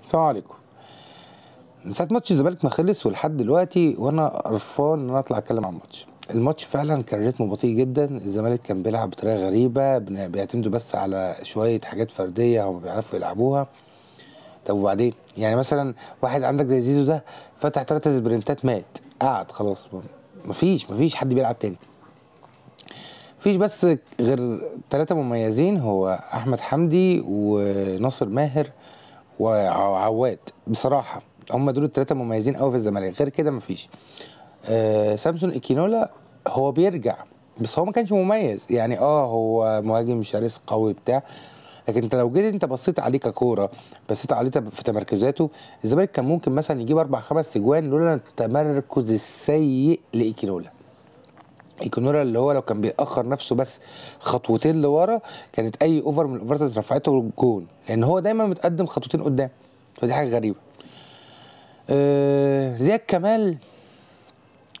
السلام عليكم. من ساعة ماتش الزمالك ما خلص ولحد دلوقتي وانا قرفان ان انا اطلع اتكلم عن الماتش. الماتش فعلا كان رتمه بطيء جدا، الزمالك كان بيلعب بطريقه غريبه، بيعتمدوا بس على شويه حاجات فرديه هم بيعرفوا يلعبوها. طب وبعدين؟ يعني مثلا واحد عندك زي زيزو ده فتح 3 سبرنتات مات، قعد خلاص، مفيش حد بيلعب تاني. مفيش بس غير 3 مميزين، هو احمد حمدي وناصر ماهر وعواد. بصراحه هم دول ال3 مميزين قوي في الزمالك، غير كده مفيش. سامسون ايكينولا هو بيرجع، بس هو ما كانش مميز يعني. هو مهاجم شرس قوي بتاع، لكن انت لو جيت انت بصيت عليه ككوره، بصيت عليه في تمركزاته، الزمالك كان ممكن مثلا يجيب 4 5 تجوان لولا التمركز السيء لايكينولا. ايكينولا اللي هو لو كان بيأخر نفسه بس خطوتين لورا، كانت اي اوفر من الاوفرات اللي رفعته جون، لان هو دايما متقدم خطوتين قدام، فدي حاجه غريبه. زياد كمال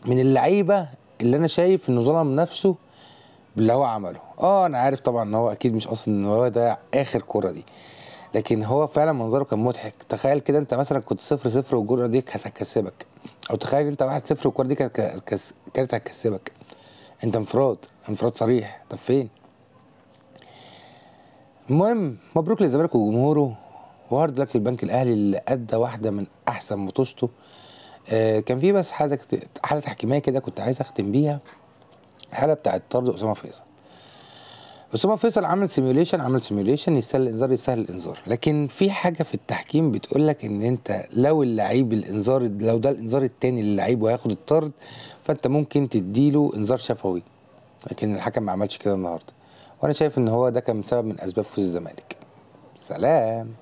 من اللعيبه اللي انا شايف انه ظلم نفسه باللي هو عمله. انا عارف طبعا ان هو اكيد مش اصلا ان هو ده اخر كوره دي، لكن هو فعلا منظره كان مضحك. تخيل كده انت مثلا كنت 0-0 والجوره دي كانت هتكسبك، او تخيل انت 1-0 والكوره دي كانت هتكسبك، انت انفراد صريح. طب فين؟ المهم مبروك للزمالك وجمهوره، وهارد لك للبنك الاهلي اللي ادى واحده من احسن ماتشاته. كان في بس حاله تحكيميه كده كنت عايز اختم بيها، الحاله بتاعت طرد اسامه فيصل. اسامه فيصل عمل سيميوليشن يستاهل الانذار، يستاهل الانذار، لكن في حاجه في التحكيم بتقول لك ان انت لو اللعيب الانذار، لو ده الانذار الثاني للعيب وهياخد الطرد، فانت ممكن تديله انذار شفوي، لكن الحكم ما عملش كده النهارده، وانا شايف ان هو ده كان سبب من اسباب فوز الزمالك. سلام.